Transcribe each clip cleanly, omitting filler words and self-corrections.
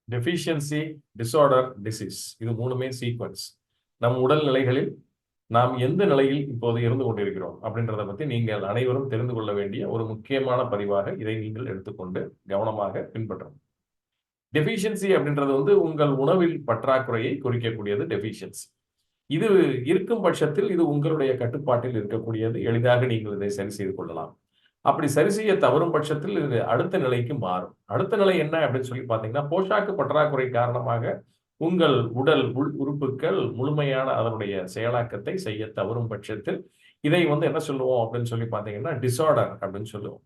Deficiency, disorder, disease இது மூணுமே sequence. நம் உடல் நிலைகளில் நாம் எந்த நிலையில் இப்போது இருந்து கொண்டிருக்கிறோம் அப்படின்றத பத்தி நீங்கள் அனைவரும் தெரிந்து கொள்ள வேண்டிய ஒரு முக்கியமான பதிவாக இதை நீங்கள் எடுத்துக்கொண்டு கவனமாக பின்பற்றணும். டெஃபிஷியன்சி அப்படின்றது வந்து உங்கள் உணவில் பற்றாக்குறையை குறிக்கக்கூடியது டெஃபிஷியன்சி. இது இருக்கும் பட்சத்தில் இது உங்களுடைய கட்டுப்பாட்டில் இருக்கக்கூடியது. எளிதாக நீங்கள் இதை சரி செய்து கொள்ளலாம். அப்படி சரி செய்ய தவறும் பட்சத்தில் இது அடுத்த நிலைக்கு மாறும். அடுத்த நிலை என்ன அப்படின்னு சொல்லி பார்த்தீங்கன்னா, போஷாக்கு பற்றாக்குறை காரணமாக உங்கள் உடல் உள் உறுப்புகள் முழுமையான அதனுடைய செயலாக்கத்தை செய்ய தவறும் பட்சத்தில் இதை வந்து என்ன சொல்லுவோம் அப்படின்னு சொல்லி பார்த்தீங்கன்னா, டிஸார்டர் அப்படின்னு சொல்லுவோம்.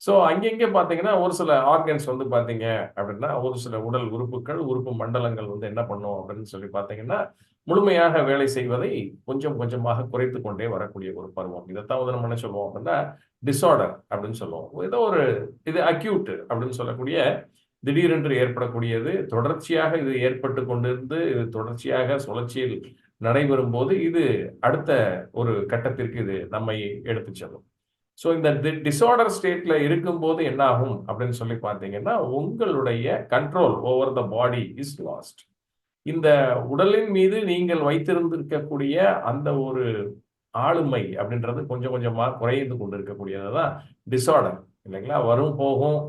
ஸோ அங்கங்கே பார்த்தீங்கன்னா, ஒரு சில ஆர்கன்ஸ் வந்து பார்த்தீங்க அப்படின்னா, ஒரு சில உடல் உறுப்புகள், உறுப்பு மண்டலங்கள் வந்து என்ன பண்ணும் அப்படின்னு சொல்லி பார்த்தீங்கன்னா, முழுமையாக வேலை செய்வதை கொஞ்சம் கொஞ்சமாக குறைத்துக் கொண்டே வரக்கூடிய ஒரு பருவம். இதைத்தான் வந்து நம்ம என்ன சொல்லுவோம் அப்படின்னா, டிஸார்டர் அப்படின்னு சொல்லுவோம். ஏதோ ஒரு இது அக்யூட் அப்படின்னு சொல்லக்கூடிய திடீரென்று ஏற்படக்கூடியது. தொடர்ச்சியாக இது ஏற்பட்டு கொண்டிருந்து, இது தொடர்ச்சியாக சுழற்சியில் நடைபெறும்போது, இது அடுத்த ஒரு கட்டத்திற்கு இது நம்மை எடுத்துச் செல்லும். ஸோ இந்த டிஸார்டர் ஸ்டேட்ல இருக்கும்போது என்ன ஆகும் அப்படின்னு சொல்லி பார்த்தீங்கன்னா, உங்களுடைய control over the body is last. இந்த உடலின் மீது நீங்கள் வைத்திருந்திருக்கக்கூடிய அந்த ஒரு ஆளுமை அப்படின்றது கொஞ்சம் கொஞ்சமா குறைந்து கொண்டிருக்கக்கூடியது தான் டிஸார்டர் இல்லைங்களா? வரும் போகும்.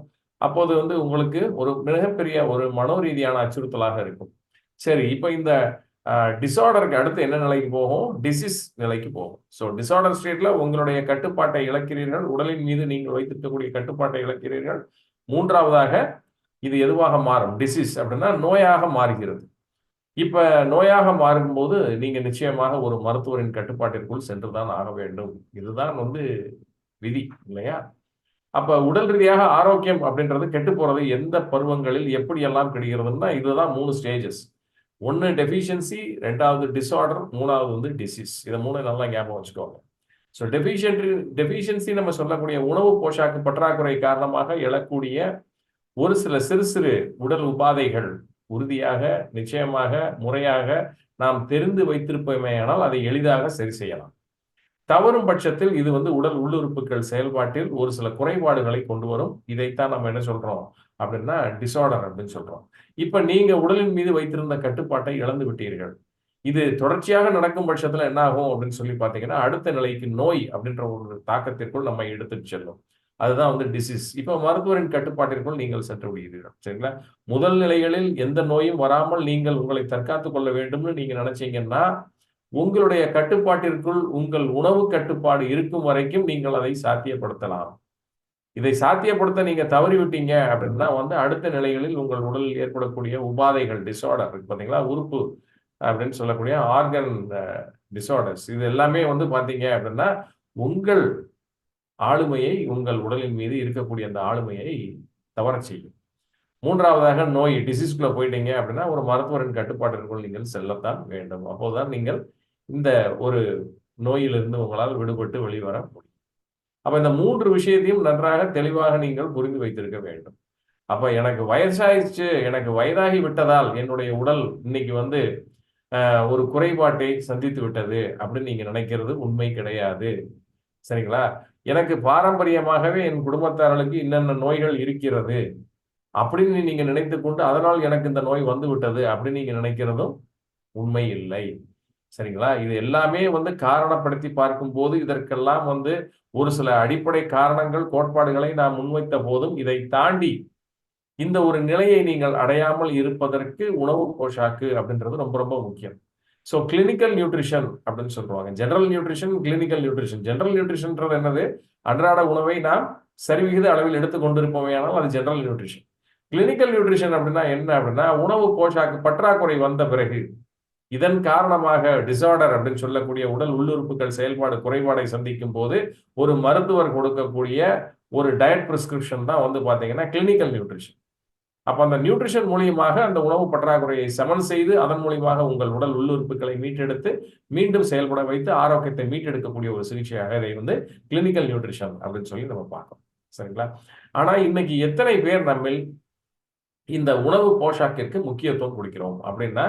அப்போது வந்து உங்களுக்கு ஒரு மிகப்பெரிய ஒரு மனோரீதியான அச்சுறுத்தலாக இருக்கும். சரி, இப்ப இந்த டிஸார்டருக்கு அடுத்து என்ன நிலைக்கு போகும்? டிசீஸ் நிலைக்கு போகும். ஸோ டிஸார்டர் ஸ்டேட்ல உங்களுடைய கட்டுப்பாட்டை இழக்கிறீர்கள். உடலின் மீது நீங்கள் வைத்திருக்கக்கூடிய கட்டுப்பாட்டை இழக்கிறீர்கள். மூன்றாவதாக இது எதுவாக மாறும்? டிசீஸ் அப்படின்னா நோயாக மாறுகிறது. இப்ப நோயாக மாறும்போது நீங்க நிச்சயமாக ஒரு மருத்துவரின் கட்டுப்பாட்டிற்குள் சென்றுதான் ஆக வேண்டும். இதுதான் வந்து விதி இல்லையா? அப்ப உடல் ரீதியாக ஆரோக்கியம் அப்படின்றது கெட்டு போறது எந்த பருவங்களில் எப்படியெல்லாம் கெடுகிறதுன்னா இதுதான் 3 ஸ்டேஜஸ். 1 டெஃபிஷியன்சி, 2வது டிஸார்டர், 3வது வந்து டிசீஸ். இத 3 நல்லா ஞாபகம் வச்சுக்கோங்க. ஸோ டெஃபிஷியன்சி நம்ம சொல்லக்கூடிய உணவு போஷாக்கு பற்றாக்குறை காரணமாக எழக்கூடிய ஒரு சில சிறு சிறு உடல் உபாதைகள் உறுதியாக, நிச்சயமாக, முறையாக நாம் தெரிந்து வைத்திருப்போமேயானால் அதை எளிதாக சரி செய்யலாம். தவறும் பட்சத்தில் இது வந்து உடல் உள்ளுறுப்புகள் செயல்பாட்டில் ஒரு சில குறைபாடுகளை கொண்டு வரும். இதைத்தான் நம்ம என்ன சொல்றோம் அப்படின்னா டிஸார்டர் அப்படின்னு சொல்றோம். இப்ப நீங்க உடலின் மீது வைத்திருந்த கட்டுப்பாட்டை இழந்து விட்டீர்கள். இது தொடர்ச்சியாக நடக்கும் பட்சத்துல என்ன ஆகும் அப்படின்னு சொல்லி பார்த்தீங்கன்னா, அடுத்த நிலைக்கு நோய் அப்படின்ற ஒரு தாக்கத்திற்குள் நம்மை எடுத்துட்டு செல்லும். அதுதான் வந்து டிசீஸ். இப்ப மருத்துவரின் கட்டுப்பாட்டிற்குள் நீங்கள் சென்று விடுகிறீர்கள். சரிங்களா? முதல் நிலைகளில் எந்த நோயும் வராமல் நீங்கள் உங்களை தற்காத்துக் கொள்ள வேண்டும்னு நீங்க நினைச்சீங்கன்னா, உங்களுடைய கட்டுப்பாட்டிற்குள் உங்கள் உணவு கட்டுப்பாடு இருக்கும் வரைக்கும் நீங்கள் அதை சாத்தியப்படுத்தலாம். இதை சாத்தியப்படுத்த நீங்க தவறிவிட்டீங்க அப்படின்னா வந்து அடுத்த நிலைகளில் உங்கள் உடலில் ஏற்படக்கூடிய உபாதைகள் டிஸார்டர் இருக்கு பார்த்தீங்களா? உறுப்பு அப்படின்னு சொல்லக்கூடிய ஆர்கன் டிஸார்டர்ஸ் இது எல்லாமே வந்து பார்த்தீங்க அப்படின்னா, உங்கள் ஆளுமையை உங்கள் உடலின் மீது இருக்கக்கூடிய அந்த ஆளுமையை தவறச் செய்யும். 3வதாக நோய் டிசீஸ்க்குள்ள போயிட்டீங்க அப்படின்னா, ஒரு மருத்துவரின் கட்டுப்பாட்டிற்குள் நீங்கள் செல்லத்தான் வேண்டும். அப்போதுதான் நீங்கள் இந்த ஒரு நோயிலிருந்து உங்களால் விடுபட்டு வெளிவர முடியும். அப்ப இந்த 3 விஷயத்தையும் நன்றாக தெளிவாக நீங்கள் புரிந்து வைத்திருக்க வேண்டும். அப்ப எனக்கு வயசாயிடுச்சு, எனக்கு வயதாகி விட்டதால் என்னுடைய உடல் இன்னைக்கு வந்து ஒரு குறைபாட்டை சந்தித்து விட்டது அப்படின்னு நீங்க நினைக்கிறது உண்மை கிடையாது. சரிங்களா? எனக்கு பாரம்பரியமாகவே என் குடும்பத்தார்களுக்கு இன்னென்ன நோய்கள் இருக்கிறது அப்படின்னு நீங்க நினைத்துக் கொண்டு அதனால் எனக்கு இந்த நோய் வந்து விட்டது அப்படின்னு நீங்க நினைக்கிறதும் உண்மை இல்லை. சரிங்களா? இது எல்லாமே வந்து காரணப்படுத்தி பார்க்கும்போது இதற்கெல்லாம் வந்து ஒரு சில அடிப்படை காரணங்கள், கோட்பாடுகளை நாம் முன்வைத்த போதும் இதை தாண்டி இந்த ஒரு நிலையை நீங்கள் அடையாமல் இருப்பதற்கு உணவு போஷாக்கு அப்படின்றது ரொம்ப ரொம்ப முக்கியம். ஸோ கிளினிக்கல் நியூட்ரிஷன் அப்படின்னு சொல்லுவாங்க. General nutrition, clinical nutrition. General நியூட்ரிஷன்ன்றது என்னது? அன்றாட உணவை நாம் சரிவிகித அளவில் எடுத்துக் கொண்டிருப்போமேயானால் அது ஜெனரல் நியூட்ரிஷன். கிளினிக்கல் நியூட்ரிஷன் அப்படின்னா என்ன அப்படின்னா, உணவு போஷாக்கு பற்றாக்குறை வந்த பிறகு இதன் காரணமாக டிஸார்டர் அப்படின்னு சொல்லக்கூடிய உடல் உள்ளுறுப்புகள் செயல்பாடு குறைபாடை சந்திக்கும் போது ஒரு மருத்துவர் கொடுக்கக்கூடிய ஒரு டயட் பிரிஸ்கிரிப்ஷன் தான் வந்து பாத்தீங்கன்னா கிளினிக்கல் நியூட்ரிஷன். அப்ப அந்த நியூட்ரிஷன் மூலியமாக அந்த உணவு பற்றாக்குறையை சமன் செய்து அதன் மூலியமாக உங்கள் உடல் உள்ளுறுப்புகளை மீட்டெடுத்து மீண்டும் செயல்பட வைத்து ஆரோக்கியத்தை மீட்டெடுக்கக்கூடிய ஒரு சிகிச்சையாக இதை வந்து கிளினிக்கல் நியூட்ரிஷன் அப்படின்னு சொல்லி நம்ம பார்க்கணும். சரிங்களா? ஆனா இன்னைக்கு எத்தனை பேர் நம்மில் இந்த உணவு போஷாக்கிற்கு முக்கியத்துவம் கொடுக்கிறோம் அப்படின்னா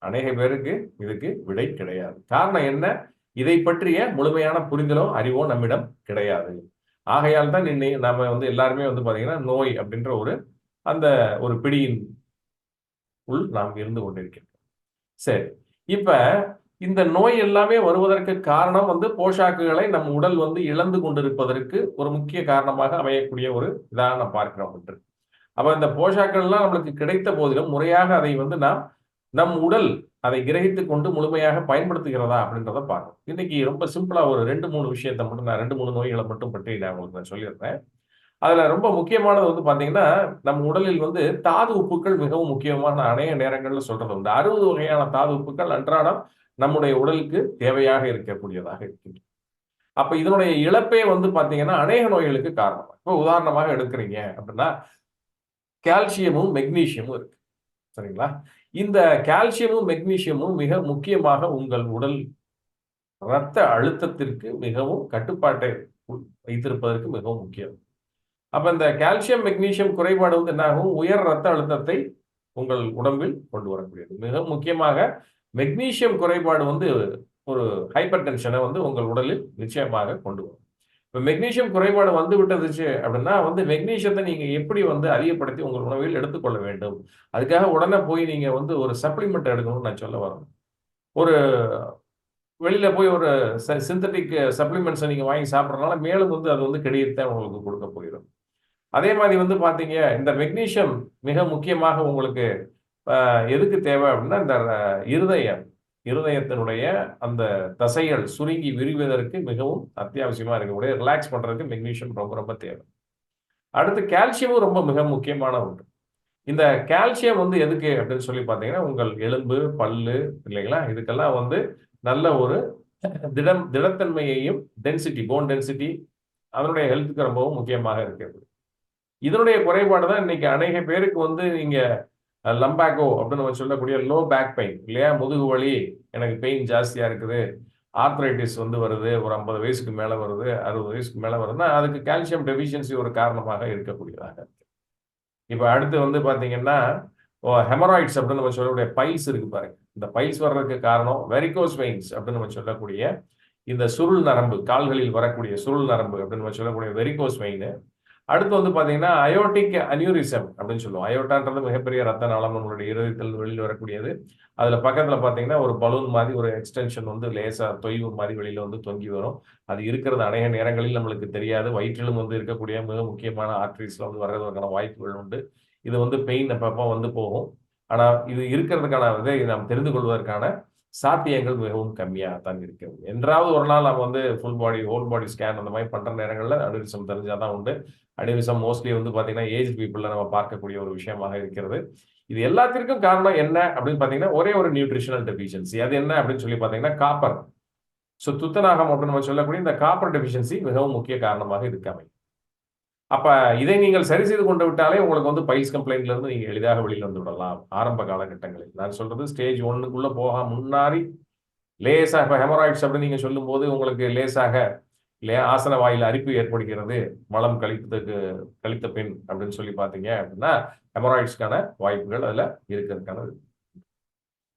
அநேக பேருக்கு இதுக்கு விடை கிடையாது. காரணம் என்ன? இதை பற்றிய முழுமையான புரிதலோ அறிவோ நம்மிடம் கிடையாது. ஆகையால் தான் இன்னைக்கு நாம வந்து எல்லாருமே வந்து பாத்தீங்கன்னா நோய் அப்படின்ற ஒரு அந்த ஒரு பிடியின் உள் நாம் இருந்து கொண்டிருக்கிறோம். சரி, இப்ப இந்த நோய் எல்லாமே வருவதற்கு காரணம் போஷாக்குகளை நம் உடல் இழந்து கொண்டிருப்பதற்கு ஒரு முக்கிய காரணமாக அமையக்கூடிய ஒரு இதாக நாம் பார்க்கிறோம் என்று. அப்ப இந்த போஷாக்கள்லாம் நம்மளுக்கு கிடைத்த போதிலும் முறையாக அதை நாம் நம் உடல் அதை கிரகித்துக் கொண்டு முழுமையாக பயன்படுத்துகிறதா அப்படின்றத பார்க்கணும். இன்னைக்கு ரொம்ப சிம்பிளா ஒரு 2, 3 விஷயத்த மட்டும் நான் 2, 3 நோய்களை மட்டும் பற்றி நான் உங்களுக்கு சொல்லிடுறேன். அதுல ரொம்ப முக்கியமானது பாத்தீங்கன்னா, நம் உடலில் தாது உப்புக்கள் மிகவும் முக்கியமான அநேக நேரங்கள்ல சொல்றது உண்டு. 60 வகையான தாது உப்புக்கள் அன்றாடம் நம்முடைய உடலுக்கு தேவையாக இருக்கக்கூடியதாக இருக்கின்றன. அப்ப இதனுடைய இழப்பே பாத்தீங்கன்னா அநேக நோய்களுக்கு காரணம். இப்ப உதாரணமாக எடுக்கிறீங்க அப்படின்னா, கால்சியமும் மெக்னீசியமும் இருக்கு. சரிங்களா? இந்த கால்சியமும் மெக்னீசியமும் மிக முக்கியமாக உங்கள் உடல் இரத்த அழுத்தத்திற்கு மிகவும் கட்டுப்பாட்டை வைத்திருப்பதற்கு மிகவும் முக்கியம். அப்ப இந்த கால்சியம் மெக்னீசியம் குறைபாடு என்ன ஆகும்? உயர் இரத்த அழுத்தத்தை உங்கள் உடம்பில் கொண்டு வரக்கூடியது. மிக முக்கியமாக மெக்னீசியம் குறைபாடு ஒரு ஹைப்பர் டென்ஷனை உங்கள் உடலில் நிச்சயமாக கொண்டு வரும். இப்ப மெக்னீசியம் குறைபாடு விட்டதுச்சு அப்படின்னா மெக்னீசியத்தை நீங்க எப்படி அதிகப்படுத்தி உங்கள் உணவில் எடுத்துக்கொள்ள வேண்டும். அதுக்காக உடனே போய் நீங்க ஒரு சப்ளிமெண்ட் எடுக்கணும்னு நான் சொல்ல வரேன். ஒரு வெளியில போய் ஒரு சிந்தட்டிக் சப்ளிமெண்ட்ஸை நீங்க வாங்கி சாப்பிட்றதுனால மேலும் அது கெடியத்தான் உங்களுக்கு கொடுக்க போயிடும். அதே மாதிரி பாத்தீங்க, இந்த மெக்னீசியம் மிக முக்கியமாக உங்களுக்கு எதுக்கு தேவை அப்படின்னா, இந்த இருதயத்தினுடைய அந்த தசைகள் சுருங்கி விரிவதற்கு மிகவும் அத்தியாவசியமா இருக்கக்கூடிய ரிலாக்ஸ் பண்றதுக்கு மெக்னீசியம் ரொம்ப ரொம்ப தேவை. அடுத்து கால்சியமும் ரொம்ப மிக முக்கியமான ஒன்று. இந்த கால்சியம் எதுக்கு அப்படின்னு சொல்லி பாத்தீங்கன்னா, உங்கள் எலும்பு, பல்லு இல்லைங்களா, இதுக்கெல்லாம் நல்ல ஒரு திடத்தன்மையையும் போன் டென்சிட்டி அதனுடைய ஹெல்த்துக்கு ரொம்பவும் முக்கியமாக இருக்கிறது. இதனுடைய குறைபாடு தான் இன்னைக்கு அநேக பேருக்கு நீங்க லம்பாகோ அப்படின்னு நம்ம சொல்லக்கூடிய லோ பேக் பெயின் இல்லையா, முதுகு வலி, எனக்கு பெயின் ஜாஸ்தியா இருக்குது, ஆர்த்ரைட்டிஸ் வருது, ஒரு 50 வயசுக்கு மேல வருது, 60 வயசுக்கு மேல வருதுன்னா அதுக்கு கால்சியம் டெபிஷியன்சி ஒரு காரணமாக இருக்கக்கூடியதாக இருக்கு. இப்ப அடுத்து பாத்தீங்கன்னா, ஹெமராய்ட்ஸ் அப்படின்னு நம்ம சொல்லக்கூடிய பைல்ஸ் இருக்கு பாருங்க. இந்த பைல்ஸ் வர்றதுக்கு காரணம் வெரிகோஸ் வெயின்ஸ் அப்படின்னு நம்ம சொல்லக்கூடிய இந்த சுருள் நரம்பு, கால்களில் வரக்கூடிய சுருள் நரம்பு அப்படின்னு நம்ம சொல்லக்கூடிய வெரிகோஸ் வெயின். அடுத்து பாத்தீங்கன்னா அயோட்டிக் அனியூரிசம் அப்படின்னு சொல்லுவோம். அயோட்டான்றது மிகப்பெரிய ரத்த நாளம், நம்மளுடைய இருதயத்தில் வெளியில் வரக்கூடியது. அதுல பக்கத்துல பாத்தீங்கன்னா ஒரு பலூன் மாதிரி ஒரு எக்ஸ்டென்ஷன் லேசா தொய்வு மாதிரி வெளியில தொங்கி வரும். அது இருக்கிறது அநேக நேரங்களில் நம்மளுக்கு தெரியாது. வயிற்றிலும் இருக்கக்கூடிய மிக முக்கியமான ஆர்டரிஸ்ல வர்றதுக்கான வாய்ப்புகள் உண்டு. இது பெயின் அப்பப்போ போகும். ஆனா இது இருக்கிறதுக்கான இதை நாம் தெரிந்து கொள்வதற்கான சாத்தியங்கள் மிகவும் கம்மியாகத்தான் இருக்கிறது. என்றாவது ஒரு நாள் நம்ம ஃபுல் பாடி ஹோல் பாடி ஸ்கேன் அந்த மாதிரி பண்ற நேரங்கள்ல அனியூரிசம் தெரிஞ்சாதான் உண்டு. அனியூரிசம் மோஸ்ட்லி பாத்தீங்கன்னா ஏஜ் பீப்புள்ல நம்ம பார்க்கக்கூடிய ஒரு விஷயமாக இருக்கிறது. இது எல்லாத்திற்கும் காரணம் என்ன அப்படின்னு பாத்தீங்கன்னா, ஒரே ஒரு நியூட்ரிஷனல் டெபிஷியன்சி. அது என்ன அப்படின்னு சொல்லி பாத்தீங்கன்னா காப்பர். துத்தநாகம் அப்படின்னு நம்ம சொல்லக்கூடிய இந்த காப்பர் டெபிஷியன்சி மிகவும் முக்கிய காரணமாக இருக்காமை. அப்ப இதை நீங்கள் சரி செய்து கொண்டு விட்டாலே உங்களுக்கு பைல்ஸ் கம்ப்ளைண்ட்ல இருந்து நீங்க எளிதாக வெளியில் வந்து விடலாம். ஆரம்ப காலகட்டங்களில் நான் சொல்றது ஸ்டேஜ் 1க்குள்ள போக முன்னாடி லேசாக இப்ப ஹெமராய்ட்ஸ் அப்படின்னு நீங்க சொல்லும் போது உங்களுக்கு லேசாக இல்லையா ஆசன வாயில அரிப்பு ஏற்படுகிறது, மலம் கழித்த பின் அப்படின்னு சொல்லி பாத்தீங்க அப்படின்னா ஹெமராய்ட்ஸ்க்கான வாய்ப்புகள் அதுல இருக்கிறதுக்கான.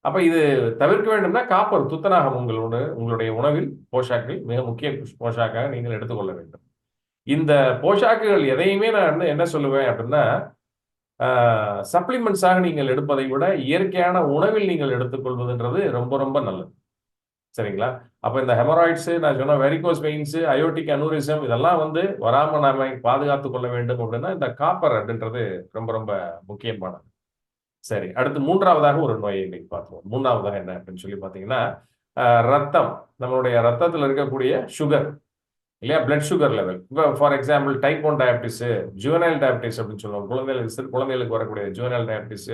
அப்ப இது தவிர்க்க வேண்டும்னா காப்பர், துத்தநாகம் உங்களுடைய உணவில் போஷாக்கில் மிக முக்கிய போஷாக்காக நீங்கள் எடுத்துக்கொள்ள வேண்டும். இந்த போஷாக்குகள் எதையுமே நான் என்ன சொல்லுவேன் அப்படின்னா, சப்ளிமெண்ட்ஸாக நீங்கள் எடுப்பதை விட இயற்கையான உணவில் நீங்கள் எடுத்துக்கொள்வதுன்றது ரொம்ப ரொம்ப நல்லது. சரிங்களா? அப்ப இந்த ஹெமராய்ட்ஸ் நான் சொன்ன வெரிகோஸ் வெயின்ஸ், அயோட்டிக் அனூரிசம் இதெல்லாம் வராம நாம பாதுகாத்துக் கொள்ள வேண்டும் அப்படின்னா இந்த காப்பர் அப்படின்றது ரொம்ப ரொம்ப முக்கியமானது. சரி, அடுத்து 3வதாக ஒரு நோயை இன்னைக்கு பார்ப்போம். 3வதாக என்ன அப்படின்னு சொல்லி பாத்தீங்கன்னா, ரத்தம், நம்மளுடைய ரத்தத்தில் இருக்கக்கூடிய சுகர் இல்லையா, பிளட் சுகர் லெவல். இப்போ for example type 1 diabetes, juvenile diabetes அப்படின்னு சொல்லுவோம். குழந்தைகளுக்கு வரக்கூடிய ஜுவனைல் டயபிட்டிஸ்.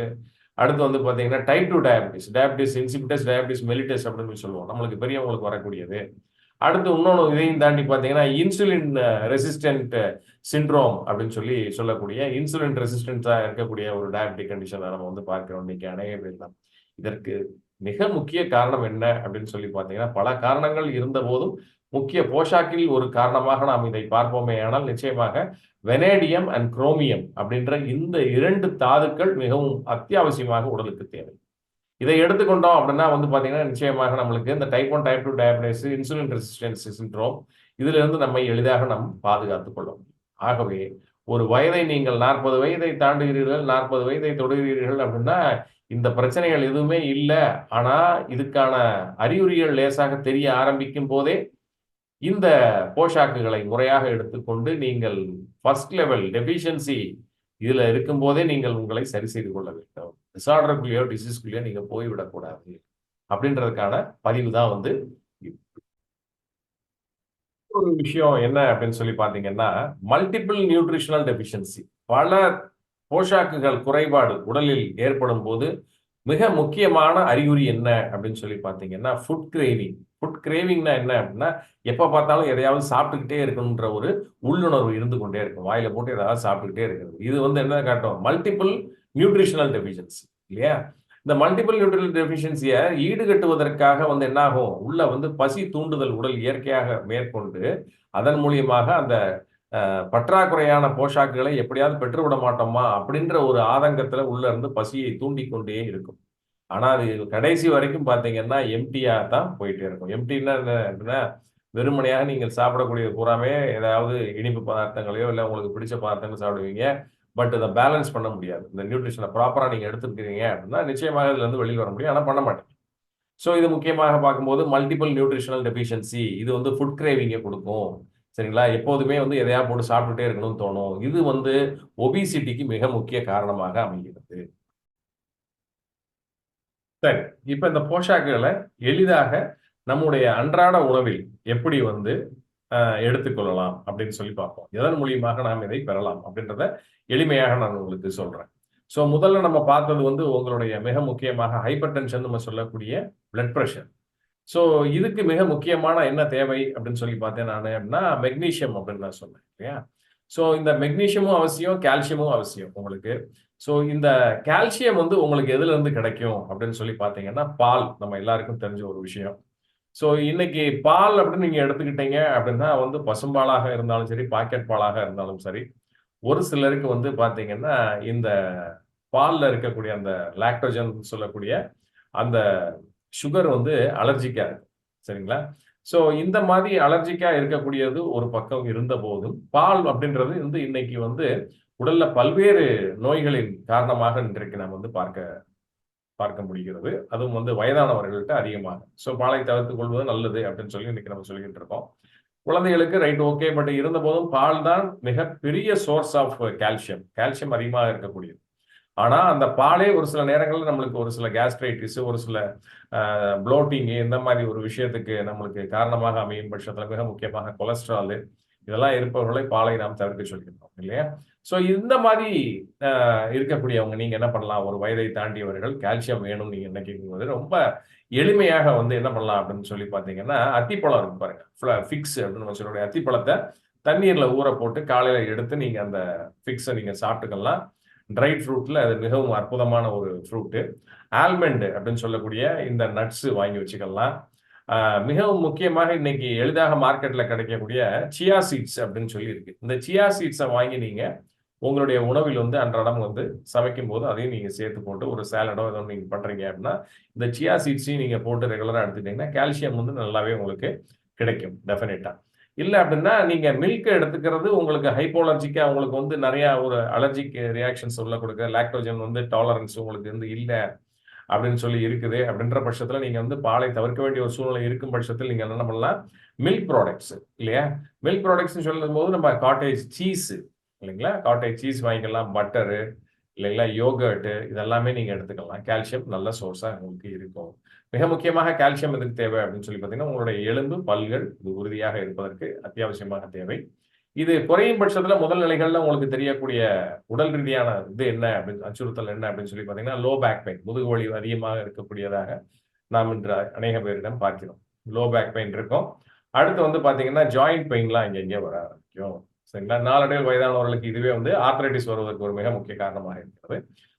அடுத்து பாத்தீங்கன்னா type 2 diabetes, diabetes insipidus, diabetes mellitus அப்படின்னு சொல்லுவோம். நம்மளுக்கு பெரியவங்களுக்கு வரக்கூடியது. அடுத்து இன்னொன்று இதையும் தாண்டி பாத்தீங்கன்னா இன்சுலின் ரெசிஸ்டன்ட் சிண்ட்ரோம் அப்படின்னு சொல்லக்கூடிய இன்சுலின் ரெசிஸ்டன்ஸா இருக்கக்கூடிய ஒரு டயபிட்டிக் கண்டிஷனை நம்ம பார்க்கிறோம் இன்னைக்கு அநேக பேர் தான். இதற்கு மிக முக்கிய காரணம் என்ன அப்படின்னு சொல்லி பாத்தீங்கன்னா, பல காரணங்கள் இருந்த போதும் முக்கிய போஷாக்கில் ஒரு காரணமாக நாம் இதை பார்ப்போமே ஆனால் நிச்சயமாக வெனேடியம் அண்ட் குரோமியம் அப்படின்ற இந்த 2 தாதுக்கள் மிகவும் அத்தியாவசியமாக உடலுக்கு தேவை. இதை எடுத்துக்கொண்டோம் அப்படின்னா பாத்தீங்கன்னா நிச்சயமாக நம்மளுக்கு இந்த type 1 type 2 diabetes, insulin resistance syndrome இதுல இருந்து நம்மை எளிதாக நாம் பாதுகாத்துக் கொள்ள முடியும். ஆகவே ஒரு வயதை நீங்கள் 40 வயதை தாண்டுகிறீர்கள், 40 வயதை தொடுகிறீர்கள் அப்படின்னா இந்த பிரச்சனைகள் எதுவுமே இல்லை, ஆனா இதுக்கான அறிகுறிகள் லேசாக தெரிய ஆரம்பிக்கும் போதே இந்த போஷாக்குகளை முறையாக எடுத்துக்கொண்டு நீங்கள் ஃபர்ஸ்ட் லெவல் டெஃபிஷியன்சி இதுல இருக்கும்போதே நீங்கள் உங்களை சரி செய்து கொள்ள வேண்டும். டிசார்டருக்குள்ளேயோ டிசீஸ்க்குள்ளேயோ நீங்க போய்விடக்கூடாது அப்படின்றதுக்கான பதிவு தான் வந்து ஒரு விஷயம் என்ன அப்படின்னு சொல்லி பாத்தீங்கன்னா, மல்டிபிள் நியூட்ரிஷனல் டெஃபிஷியன்சி. பல போஷாக்குகள் குறைபாடு உடலில் ஏற்படும் போது மிக முக்கியமான அறிகுறி என்ன அப்படின்னு சொல்லி பாத்தீங்கன்னா, ஃபுட் கிரேவிங். ஃபுட் கிரேவிங்னா என்ன அப்படின்னா, எப்ப பார்த்தாலும் எதையாவது சாப்பிட்டுக்கிட்டே இருக்கணுன்ற ஒரு உள்ளுணர்வு இருந்து கொண்டே இருக்கும். வாயில போட்டு ஏதாவது சாப்பிட்டுக்கிட்டே இருக்கிறது. இது வந்து என்ன காட்டும்? மல்டிபிள் நியூட்ரிஷனல் டெஃபிஷியன்சி இல்லையா? இந்த மல்டிபிள் நியூட்ரிஷனல் டெஃபிஷியன்சியை ஈடுகட்டுவதற்காக வந்து என்ன ஆகும்? உள்ள வந்து பசி தூண்டுதல் உடல் இயற்கையாக மேற்கொண்டு, அதன் மூலியமாக அந்த பற்றாக்குறையான போஷாக்குகளை எப்படியாவது பெற்றுவிட மாட்டோமா அப்படின்ற ஒரு ஆதங்கத்துல உள்ள இருந்து பசியை தூண்டிக் கொண்டே இருக்கும். ஆனா அது கடைசி வரைக்கும் பாத்தீங்கன்னா எம்டியா தான் போயிட்டே இருக்கும். எம்டின்னா என்ன அப்படின்னா, வெறுமனையாக நீங்கள் சாப்பிடக்கூடிய பூராமே ஏதாவது இனிப்பு பதார்த்தங்களையோ இல்ல உங்களுக்கு பிடிச்ச பதார்த்தங்கள் சாப்பிடுவீங்க. பட் இதை பேலன்ஸ் பண்ண முடியாது. இந்த நியூட்ரிஷனை ப்ராப்பரா நீங்க எடுத்துக்கிறீங்க அப்படின்னா நிச்சயமாக இதுல இருந்து வெளியில் வர முடியும். ஆனா பண்ண மாட்டீங்க. ஸோ இது முக்கியமாக பார்க்கும்போது மல்டிபிள் நியூட்ரிஷனல் டெஃபிஷியன்சி இது வந்து ஃபுட் கிரேவிங்கை கொடுக்கும். சரிங்களா? எப்போதுமே வந்து எதையா போட்டு சாப்பிட்டுட்டே இருக்கணும்னு தோணும். இது வந்து ஒபிசிட்டிக்கு மிக முக்கிய காரணமாக அமைகிறது. சரி. இப்ப இந்த போஷாக்குகளை எளிதாக நம்முடைய அன்றாட உணவில் எப்படி வந்து எடுத்துக்கொள்ளலாம் அப்படின்னு சொல்லி பார்ப்போம். எதன் மூலியமாக நாம் இதை பெறலாம் அப்படின்றத எளிமையாக நான் உங்களுக்கு சொல்றேன். ஸோ முதல்ல நம்ம பார்த்தது வந்து உங்களுடைய மிக முக்கியமாக ஹைப்பர் டென்ஷன் நம்ம சொல்லக்கூடிய பிளட் பிரஷர். ஸோ இதுக்கு மிக முக்கியமான என்ன தேவை அப்படின்னு சொல்லி பார்த்தேன் நானு அப்படின்னா, மெக்னீசியம் அப்படின்னு நான் சொன்னேன் இல்லையா? ஸோ இந்த மெக்னீசியமும் அவசியம், கால்சியமும் அவசியம் உங்களுக்கு. ஸோ இந்த கால்சியம் வந்து உங்களுக்கு எதுல இருந்து கிடைக்கும் அப்படின்னு சொல்லி பார்த்தீங்கன்னா, பால் நம்ம எல்லாருக்கும் தெரிஞ்ச ஒரு விஷயம். ஸோ இன்னைக்கு பால் அப்படின்னு நீங்க எடுத்துக்கிட்டீங்க அப்படின்னா வந்து பசும்பாலாக இருந்தாலும் சரி, பாக்கெட் பாலாக இருந்தாலும் சரி, ஒரு சிலருக்கு வந்து பார்த்தீங்கன்னா, இந்த பால்ல இருக்கக்கூடிய அந்த லாக்டோஜன் சொல்லக்கூடிய அந்த சுகர் வந்து அலர்ஜிக்கா இருக்கு. சரிங்களா? ஸோ இந்த மாதிரி அலர்ஜிக்கா இருக்கக்கூடியது ஒரு பக்கம் இருந்த போதும், பால் அப்படின்றது வந்து இன்னைக்கு வந்து உடல்ல பல்வேறு நோய்களின் காரணமாக இன்றைக்கு நாம் வந்து பார்க்க முடிகிறது. அதுவும் வந்து வயதானவர்கள்ட்ட அதிகமாக. ஸோ பாலை தவிர்த்துக் கொள்வது நல்லது அப்படின்னு சொல்லி இன்னைக்கு நம்ம சொல்லிக்கிட்டு இருக்கோம். குழந்தைகளுக்கு ரைட் ஓகே. பட் இருந்தபோதும் பால் தான் மிகப்பெரிய சோர்ஸ் ஆஃப் கால்சியம். கால்சியம் அதிகமாக இருக்கக்கூடியது. ஆனா அந்த பாலே ஒரு சில நேரங்கள்ல நம்மளுக்கு ஒரு சில கேஸ்ட்ரைட்டிஸ், ஒரு சில ப்ளோட்டிங் இந்த மாதிரி ஒரு விஷயத்துக்கு நம்மளுக்கு காரணமாக அமையும் பட்சத்துல மிக முக்கியமாக கொலஸ்ட்ரால் இதெல்லாம் இருப்பவர்களை பாலை நாம் தவிர்க்க சொல்லியிருந்தோம் இல்லையா? ஸோ இந்த மாதிரி இருக்கக்கூடியவங்க நீங்க என்ன பண்ணலாம்? ஒரு வயதை தாண்டியவர்கள் கால்சியம் வேணும் நீங்க என்ன கேட்கும்போது ரொம்ப எளிமையாக வந்து என்ன பண்ணலாம் அப்படின்னு சொல்லி பார்த்தீங்கன்னா, அத்திப்பழம் இருக்கு பாருங்க. ஃபிக்ஸ் அப்படின்னு நம்ம சொல்லக்கூடிய அத்திப்பழத்தை தண்ணீர்ல ஊற போட்டு காலையில எடுத்து நீங்க அந்த ஃபிக்ஸை நீங்க சாப்பிட்டுக்கலாம். ட்ரை ஃப்ரூட்ல அது மிகவும் அற்புதமான ஒரு ஃப்ரூட்டு. ஆல்மண்ட் அப்படின்னு சொல்லக்கூடிய இந்த நட்ஸ் வாங்கி வச்சுக்கலாம். மிகவும் முக்கியமாக இன்னைக்கு எளிதாக மார்க்கெட்ல கிடைக்கக்கூடிய சியா சீட்ஸ் அப்படின்னு சொல்லி இருக்கு. இந்த சியா சீட்ஸை வாங்கி நீங்க உங்களுடைய உணவில் வந்து அன்றாடம் வந்து சமைக்கும் போது அதையும் நீங்க சேர்த்து போட்டு ஒரு சாலடோ ஏதோ நீங்க பண்றீங்க அப்படின்னா இந்த சியா சீட்ஸையும் நீங்க போட்டு ரெகுலரா எடுத்துட்டீங்கன்னா கால்சியம் வந்து நல்லாவே உங்களுக்கு கிடைக்கும் டெஃபினட்டா. இல்ல அப்படின்னா நீங்க மில்க் எடுத்துக்கிறது உங்களுக்கு ஹைப்போலர்ஜிக்கா உங்களுக்கு வந்து நிறைய ஒரு அலர்ஜிக் ரியாக்ஷன்ஸ் உள்ள கொடுக்க லாக்டோஜன் வந்து டாலரன்ஸ் உங்களுக்கு வந்து இல்ல அப்படின்னு சொல்லி இருக்குது அப்படின்ற பட்சத்துல நீங்க வந்து பாலை தவிர்க்க வேண்டிய ஒரு சூழ்நிலை இருக்கும் பட்சத்தில் நீங்க என்ன பண்ணலாம்? மில்க் ப்ராடக்ட்ஸ் இல்லையா? மில்க் ப்ராடக்ட்ஸ் சொல்லும் போது நம்ம காட்டேஜ் சீஸ் இல்லைங்களா? காட்டேஜ் சீஸ் வாங்கிக்கலாம், பட்டரு இல்லைங்களா, யோகர்ட் இதெல்லாமே நீங்க எடுத்துக்கலாம். கால்சியம் நல்ல சோர்ஸா உங்களுக்கு இருக்கும். மிக முக்கியமாக கால்சியம் எதுக்கு தேவை அப்படின்னு சொல்லி பார்த்தீங்கன்னா, உங்களுடைய எலும்பு, பல்கள் இது உறுதியாக இருப்பதற்கு அத்தியாவசியமாக தேவை. இது குறையும் பட்சத்துல முதல் நிலைகள்ல உங்களுக்கு தெரியக்கூடிய உடல் ரீதியான இது என்ன அப்படின்னு அச்சுறுத்தல் என்ன அப்படின்னு சொல்லி பார்த்தீங்கன்னா, லோ பேக் பெயின் முதுகு வலி அதிகமாக இருக்கக்கூடியதாக நாம் இன்று அநேக பேரிடம் பார்க்கிறோம். லோ பேக் பெயின் இருக்கும். அடுத்து வந்து பார்த்தீங்கன்னா, ஜாயிண்ட் பெயின்லாம் இங்க வர ஆரம்பிக்கும். சரிங்களா? நாளடைவில் வயதானவர்களுக்கு இதுவே வந்து ஆர்த்ரைட்டிஸ் வருவதற்கு ஒரு மிக முக்கிய காரணமாக இருக்கிறது.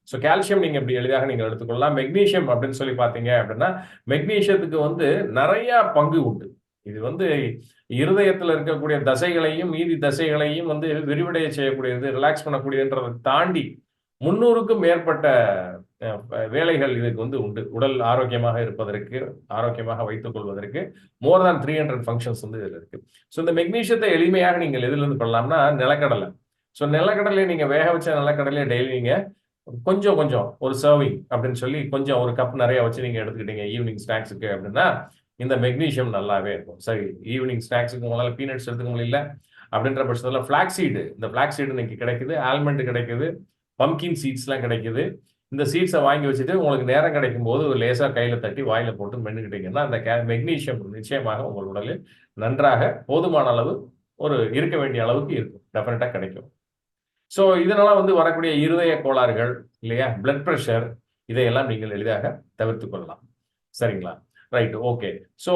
ஸோ கால்சியம் நீங்க இப்படி எளிதாக நீங்கள் எடுத்துக்கொள்ளலாம். மெக்னீசியம் அப்படின்னு சொல்லி பார்த்தீங்க அப்படின்னா, மெக்னீசியத்துக்கு வந்து நிறைய பங்கு உண்டு. இது வந்து இருதயத்துல இருக்கக்கூடிய தசைகளையும் மீதி தசைகளையும் வந்து விரிவடைய செய்யக்கூடியது, ரிலாக்ஸ் பண்ணக்கூடியதுன்றதை தாண்டி 300க்கும் மேற்பட்ட வேலைகள் இதுக்கு வந்து உண்டு. உடல் ஆரோக்கியமாக இருப்பதற்கு, ஆரோக்கியமாக வைத்துக் கொள்வதற்கு மோர் தேன் 300 ஃபங்க்ஷன்ஸ் வந்து இதுல இருக்கு. ஸோ இந்த மெக்னீசியத்தை எளிமையாக நீங்கள் எதிலிருந்து பண்ணலாம்னா நிலக்கடலை. ஸோ நிலக்கடலையை நீங்க வேக வச்ச நிலக்கடலையை டெய்லி நீங்க கொஞ்சம் கொஞ்சம் ஒரு சர்விங் அப்படின்னு சொல்லி கொஞ்சம் ஒரு கப் நிறைய வச்சு நீங்க எடுத்துக்கிட்டீங்க ஈவினிங் ஸ்நாக்ஸுக்கு அப்படின்னா இந்த மெக்னீஷியம் நல்லாவே இருக்கும். சரி, ஈவினிங் ஸ்நாக்ஸுக்கு உங்களால் பீனட்ஸ் எடுத்துக்க முடியல அப்படின்ற பட்சத்தில் ஃபிளாக்ஸீடு, இந்த ஃபிளாக்ஸீடு இன்னைக்கு கிடைக்குது, ஆல்மண்ட் கிடைக்குது, பம்கின் சீட்ஸ்லாம் கிடைக்குது. இந்த சீட்ஸை வாங்கி வச்சுட்டு உங்களுக்கு நேரம் கிடைக்கும் போது ஒரு லேசா கையில தட்டி வாயில போட்டு மென்னுக்கிட்டீங்கன்னா அந்த மெக்னீஷியம் நிச்சயமாக உங்கள் உடலில் நன்றாக போதுமான அளவு ஒரு இருக்க வேண்டிய அளவுக்கு இருக்கும், டெஃபினட்டா கிடைக்கும். ஸோ இதனால வந்து வரக்கூடிய இருதய கோளாறுகள் இல்லையா, பிளட் பிரஷர், இதையெல்லாம் நீங்கள் எளிதாக தவிர்த்து கொள்ளலாம். சரிங்களா? Right, okay. ஸோ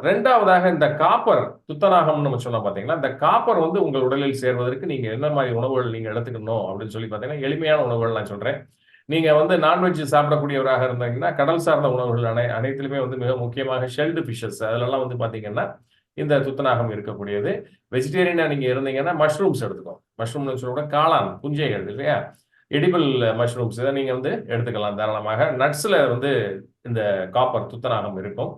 ரெண்டாவதாக இந்த காப்பர் துத்தநாகம் நம்ம சொன்னோம் பார்த்தீங்களா, இந்த காப்பர் வந்து உங்கள் உடலில் சேர்வதற்கு நீங்க என்ன மாதிரி உணவுகள் நீங்க எடுத்துக்கணும் அப்படின்னு சொல்லி பார்த்தீங்கன்னா எளிமையான உணவுகள் நான் சொல்றேன். நீங்க வந்து நான்வெஜ் சாப்பிடக்கூடியவராக இருந்தீங்கன்னா கடல் சார்ந்த உணவுகள் அனைத்திலுமே வந்து மிக முக்கியமாக ஷெல்டு ஃபிஷஸ் அதுலலாம் வந்து பார்த்தீங்கன்னா இந்த துத்தநாகம் இருக்கக்கூடியது. வெஜிடேரியனா நீங்க இருந்தீங்கன்னா மஷ்ரூம்ஸ் எடுத்துக்கோங்க. மஷ்ரூம்னு சொல்ல காளான் குஞ்சைகள் இல்லையா, எடிபிள் மஷ்ரூம்ஸ் இதை நீங்க வந்து எடுத்துக்கலாம் தாராளமாக. நட்ஸ்ல வந்து இந்த காப்பர் துத்தநாகம் இருக்கும்.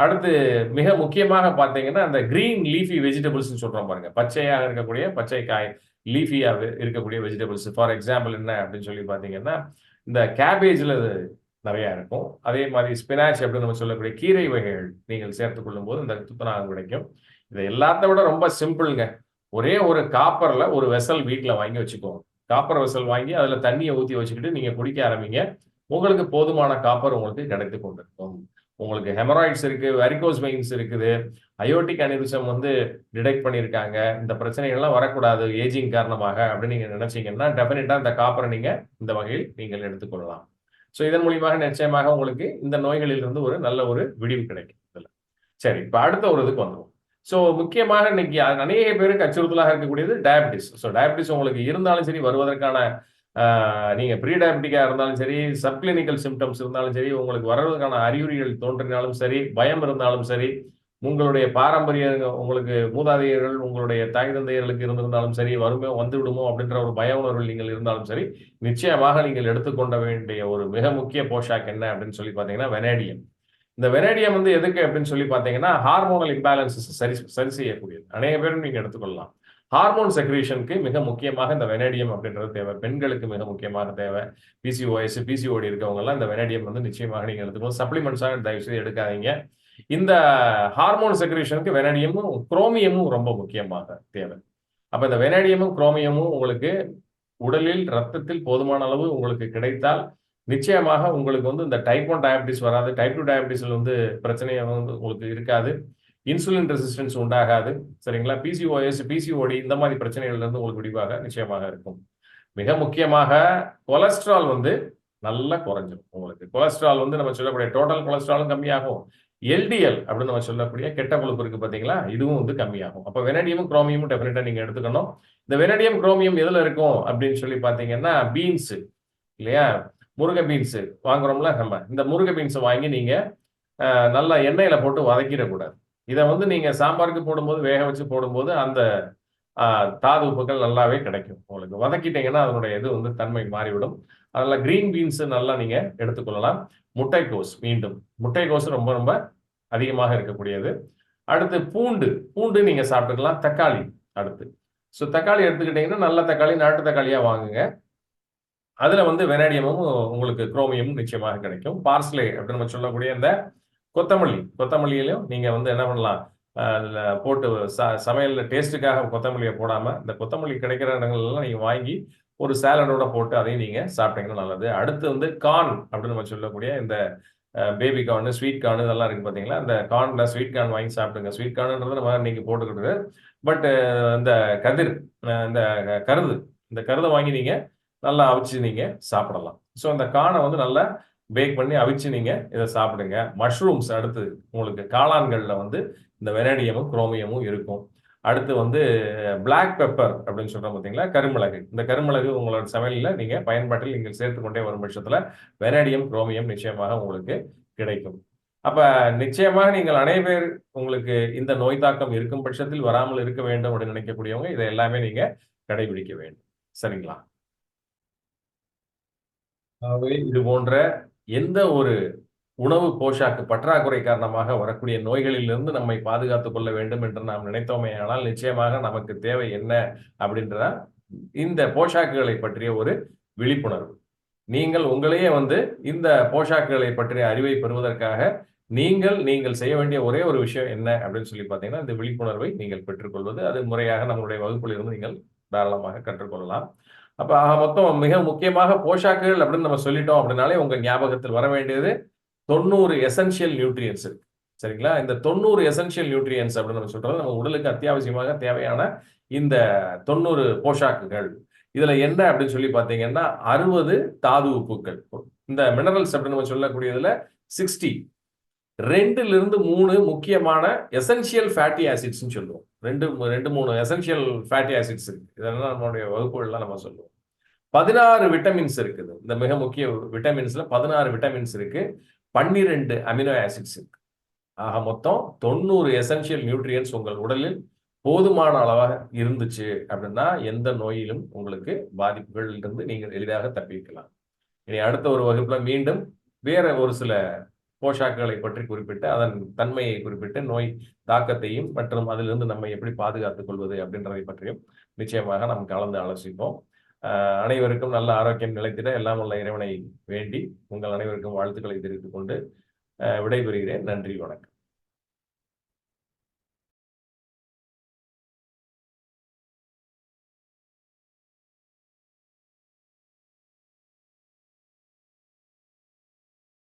அடுத்து மிக முக்கியமாக பார்த்தீங்கன்னா அந்த கிரீன் லீஃபி வெஜிடபிள்ஸ் சொல்றோம் பாருங்க, பச்சையாக இருக்கக்கூடிய பச்சை காய் லீஃபியா இருக்கக்கூடிய வெஜிடபிள்ஸ். ஃபார் எக்ஸாம்பிள் என்ன அப்படின்னு சொல்லி பார்த்தீங்கன்னா இந்த கேபேஜ்ல நிறைய இருக்கும். அதே மாதிரி ஸ்பினாச் அப்படின்னு நம்ம சொல்லக்கூடிய கீரை வகைகள் நீங்கள் சேர்த்துக் கொள்ளும் போது இந்த துத்தநாகம் கிடைக்கும். இதை எல்லாத்த விட ரொம்ப சிம்பிள்ங்க. ஒரே ஒரு காப்பர்ல ஒரு வெசல் வீட்டுல வாங்கி வச்சுக்கோங்க. காப்பர் வெசல் வாங்கி அதுல தண்ணியை ஊத்தி வச்சுக்கிட்டு நீங்க குடிக்க ஆரம்பிங்க. உங்களுக்கு போதுமான காப்பர் உங்களுக்கு கிடைத்து கொண்டிருக்கும். உங்களுக்கு ஹெமராய்ட்ஸ் இருக்கு, வெரிகோஸ் வெயின்ஸ் இருக்குது, அயோட்டிக் அனிரிசம் வந்து டிடெக்ட் பண்ணியிருக்காங்க. இந்த பிரச்சனைகள்லாம் வரக்கூடாது ஏஜிங் காரணமாக அப்படின்னு நீங்க நினைச்சீங்கன்னா டெஃபினட்டா இந்த காப்பரை நீங்க இந்த வகையில் நீங்கள் எடுத்துக்கொள்ளலாம். ஸோ இதன் மூலியமாக நிச்சயமாக உங்களுக்கு இந்த நோய்களில் இருந்து ஒரு நல்ல ஒரு விடிவு கிடைக்கும். இதுல சரி, இப்ப அடுத்த ஒரு இதுக்கு வந்துடும். ஸோ முக்கியமாக இன்னைக்கு அநேக பேருக்கு அச்சுறுத்தலாக இருக்கக்கூடியது டயபிட்டிஸ். ஸோ டயபிட்டிஸ் உங்களுக்கு இருந்தாலும் சரி, வருவதற்கான நீங்க ப்ரீ டயபிட்டிக்கா இருந்தாலும் சரி, சப்கிளினிக்கல் சிம்டம்ஸ் இருந்தாலும் சரி, உங்களுக்கு வர்றதுக்கான அறிகுறிகள் தோன்றினாலும் சரி, பயம் இருந்தாலும் சரி, உங்களுடைய பாரம்பரிய உங்களுக்கு மூதாதையர்கள் உங்களுடைய தாய் தந்தையர்களுக்கு இருந்திருந்தாலும் சரி, வருமே வந்து விடுமோ அப்படின்ற ஒரு பய உணர்வில் நீங்கள் இருந்தாலும் சரி, நிச்சயமாக நீங்கள் எடுத்துக்கொண்ட வேண்டிய ஒரு மிக முக்கிய போஷாக் என்ன அப்படின்னு சொல்லி பார்த்தீங்கன்னா வெனேடியம். இந்த வெனேடியம் வந்து எதுக்கு அப்படின்னு சொல்லி பார்த்தீங்கன்னா ஹார்மோனல் இம்பேலன்சஸ் சரி செய்யக்கூடியது. அநேக பேரும் நீங்க எடுத்துக்கொள்ளலாம். ஹார்மோன் செக்ரேஷனுக்கு மிக முக்கியமாக இந்த வெனேடியம் அப்படின்றது தேவை. பெண்களுக்கு மிக முக்கியமாக தேவை. பிசிஓஎஸ், பிசிஓடி இருக்கவங்க எல்லாம் இந்த வெனேடியம் வந்து நிச்சயமாக நீங்க எடுத்துக்கணும். சப்ளிமெண்ட்ஸாக தயவு செய்து எடுக்காதீங்க. இந்த ஹார்மோன் செக்ரேஷனுக்கு வெனேடியமும் குரோமியமும் ரொம்ப முக்கியமாக தேவை. அப்ப இந்த வெனேடியமும் குரோமியமும் உங்களுக்கு உடலில் ரத்தத்தில் போதுமான அளவு உங்களுக்கு கிடைத்தால் நிச்சயமாக உங்களுக்கு வந்து இந்த டைப் 1 டயபிட்டிஸ் வராது. டைப் 2 டயபிட்டிஸ்ல வந்து பிரச்சனையை வந்து உங்களுக்கு இருக்காது. இன்சுலின் ரெசிஸ்டன்ஸ் உண்டாகாது. சரிங்களா? பிசிஓஎஸ், பிசிஓடி இந்த மாதிரி பிரச்சனைகள்ல இருந்து உங்களுக்கு விடிவாக நிச்சயமாக இருக்கும். மிக முக்கியமாக கொலஸ்ட்ரால் வந்து நல்லா குறைஞ்சிடும். உங்களுக்கு கொலஸ்ட்ரால் வந்து நம்ம சொல்லக்கூடிய டோட்டல் கொலஸ்ட்ராலும் கம்மியாகும். எல்டிஎல் அப்படின்னு நம்ம சொல்லக்கூடிய கெட்ட கொழுப்பு இருக்கு பாத்தீங்களா, இதுவும் வந்து கம்மியாகும். அப்ப வெனடியமும் குரோமியமும் டெஃபினட்டா நீங்க எடுத்துக்கணும். இந்த வெனடியம் குரோமியம் எதுல இருக்கும் அப்படின்னு சொல்லி பாத்தீங்கன்னா பீன்ஸ் இல்லையா, முருகை பீன்ஸ் வாங்குறோம்ல நம்ம, இந்த முருகை பீன்ஸை வாங்கி நீங்க நல்லா எண்ணெயில போட்டு வதக்கிடக்கூடாது. இதை வந்து நீங்க சாம்பாருக்கு போடும்போது வேக வச்சு போடும்போது அந்த தாது உப்புகள் நல்லாவே கிடைக்கும். உங்களுக்கு வதக்கிட்டீங்கன்னா அதனுடைய இது வந்து தன்மை மாறிவிடும். அதில் கிரீன் பீன்ஸ் நல்லா நீங்க எடுத்துக்கொள்ளலாம். முட்டைக்கோஸ், மீண்டும் முட்டைக்கோஸ் ரொம்ப ரொம்ப அதிகமாக இருக்கக்கூடியது. அடுத்து பூண்டு, பூண்டு நீங்க சாப்பிட்டுக்கலாம். தக்காளி அடுத்து. ஸோ தக்காளி எடுத்துக்கிட்டீங்கன்னா நல்ல தக்காளி, நாட்டு தக்காளியா வாங்குங்க. அதுல வந்து வெனேடியமும் உங்களுக்கு குரோமியமும் நிச்சயமாக கிடைக்கும். பார்ஸ்லே அப்படின்னு நம்ம சொல்லக்கூடிய இந்த கொத்தமல்லியிலும் நீங்க வந்து என்ன பண்ணலாம், போட்டு சமையல்ல டேஸ்ட்டுக்காக கொத்தமல்லியை போடாம இந்த கொத்தமல்லி கிடைக்கிற இடங்கள்லாம் நீங்க வாங்கி ஒரு சாலடோட போட்டு அதையும் நீங்க சாப்பிட்டீங்கன்னா நல்லது. அடுத்து வந்து கார்ன் அப்படின்னு நம்ம சொல்லக்கூடிய இந்த பேபி கார்னு, ஸ்வீட் கார்னு இதெல்லாம் இருக்கு பாத்தீங்களா, இந்த கார்ன்ல ஸ்வீட் கார்ன் வாங்கி சாப்பிடுங்க. ஸ்வீட் கார்னுன்றது நம்ம இன்னைக்கு போட்டுக்கிட்டு, பட் இந்த இந்த கருதை வாங்கி நீங்க நல்லா அவிச்சு நீங்க சாப்பிடலாம். ஸோ இந்த கார்னை வந்து நல்லா பேக் பண்ணி அவிச்சு நீங்க இதை சாப்பிடுங்க. மஷ்ரூம்ஸ் அடுத்து உங்களுக்கு காளான்கள்ல வந்து இந்த வெனேடியமும் குரோமியமும் இருக்கும். அடுத்து வந்து பிளாக் பெப்பர் அப்படின்னு சொல்றோம் பார்த்தீங்களா, கருமிளகு. இந்த கருமிளகு உங்களோட சமையலில் நீங்க பயன்பாட்டில் நீங்கள் சேர்த்து கொண்டே வரும் பட்சத்தில் வெனேடியம் குரோமியம் நிச்சயமாக உங்களுக்கு கிடைக்கும். அப்ப நிச்சயமாக நீங்கள் அனைவர் உங்களுக்கு இந்த நோய் தாக்கம் இருக்கும் பட்சத்தில் வராமல் இருக்க வேண்டும் அப்படின்னு நினைக்கக்கூடியவங்க இதை எல்லாமே நீங்க கடைபிடிக்க வேண்டும். சரிங்களா? இது போன்ற எந்த ஒரு உணவு போஷாக்கு பற்றாக்குறை காரணமாக வரக்கூடிய நோய்களிலிருந்து நம்மை பாதுகாத்துக் கொள்ள வேண்டும் என்று நாம் நினைத்தோமே ஆனால் நிச்சயமாக நமக்கு தேவை என்ன அப்படின்றத இந்த போஷாக்குகளை பற்றிய ஒரு விழிப்புணர்வு. நீங்கள் உங்களையே இந்த போஷாக்குகளை பற்றிய அறிவை பெறுவதற்காக நீங்கள் செய்ய வேண்டிய ஒரே ஒரு விஷயம் என்ன அப்படின்னு சொல்லி பார்த்தீங்கன்னா, இந்த விழிப்புணர்வை நீங்கள் பெற்றுக்கொள்வது. அது முறையாக நம்மளுடைய வகுப்பில் இருந்து நீங்கள் தாராளமாக கற்றுக்கொள்ளலாம். அப்ப ஆக மொத்தம் மிக முக்கியமாக போஷாக்குகள் அப்படின்னு நம்ம சொல்லிட்டோம் அப்படின்னாலே உங்க ஞாபகத்தில் வர வேண்டியது 90 எசென்ஷியல் நியூட்ரியன்ட்ஸ் இருக்கு. சரிங்களா? இந்த 90 எசென்ஷியல் நியூட்ரியன்ட்ஸ் அப்படின்னு நம்ம சொல்றது நம்ம உடலுக்கு அத்தியாவசியமாக தேவையான இந்த 90 போஷாக்குகள். இதுல என்ன அப்படின்னு சொல்லி பார்த்தீங்கன்னா, 60 தாது உப்புக்கள். இந்த மினரல்ஸ் அப்படின்னு நம்ம சொல்லக்கூடியதுல 60 2லிருந்து 3 முக்கியமான எசென்ஷியல் ஃபேட்டி ஆசிட்ஸ்ன்னு சொல்லுவோம். 2, 3 எசென்ஷியல் ஃபேட்டி ஆசிட்ஸ் இருக்கு. இதெல்லாம் நம்மளுடைய வகுப்புகள்ல நம்ம சொல்லுவோம். 16 விட்டமின்ஸ் இருக்குது. இந்த மிக முக்கிய விட்டமின்ஸ்ல 16 விட்டமின்ஸ் இருக்கு. 12 அமினோ ஆசிட்ஸ் இருக்கு. ஆக மொத்தம் 90 எசென்ஷியல் நியூட்ரியன்ட்ஸ் உங்கள் உடலில் போதுமான அளவாக இருந்துச்சு அப்படின்னா எந்த நோயிலும் உங்களுக்கு பாதிப்புகளில் இருந்து நீங்கள் எளிதாக தப்பிக்கலாம். இனி அடுத்த ஒரு வகுப்புல மீண்டும் வேற ஒரு சில போஷாக்குகளை பற்றி குறிப்பிட்டு அதன் தன்மையை குறிப்பிட்டு நோய் தாக்கத்தையும் மற்றும் அதிலிருந்து நம்மை எப்படி பாதுகாத்துக் கொள்வது அப்படின்றதை பற்றியும் நிச்சயமாக நாம் கலந்து ஆலோசிப்போம். அனைவருக்கும் நல்ல ஆரோக்கியம் நிலைத்திட எல்லாம் உள்ள இறைவனை வேண்டி உங்கள் அனைவருக்கும் வாழ்த்துக்களை தெரிவித்துக் கொண்டு விடைபெறுகிறேன். நன்றி, வணக்கம்.